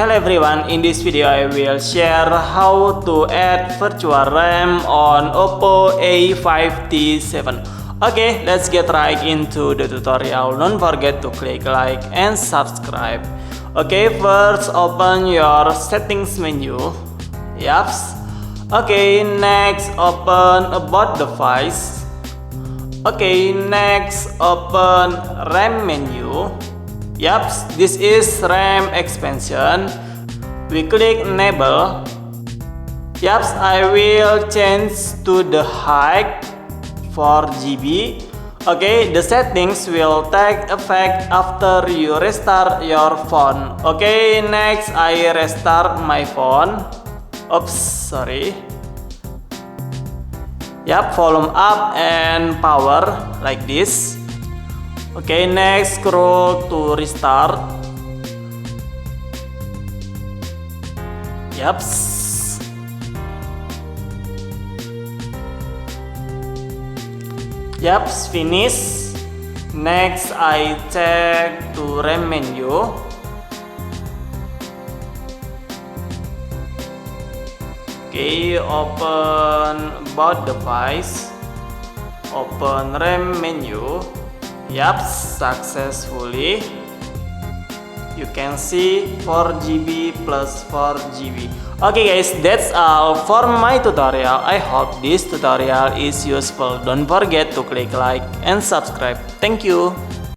Hello everyone, in this video I will share how to add virtual RAM on Oppo A5T7. Okay, let's get right into the tutorial. Don't forget to click like and subscribe. Okay, first open your settings menu. Yaps. Okay, next open about device. Okay, next open RAM menu. Yaps, this is RAM expansion. We click enable. Yaps, I will change to the height 4 GB. Okay, the settings will take effect after you restart your phone. Okay, next I restart my phone. Oops, sorry. Yep, volume up and power like this. Okay, next scroll to restart. Yaps. Yaps, finish. Next I check to RAM menu. Okay, open about device. Open RAM menu. Yaps, successfully. You can see 4 GB plus 4 GB. Okay guys, that's all for my tutorial. I hope this tutorial is useful. Don't forget to click like and subscribe. Thank you.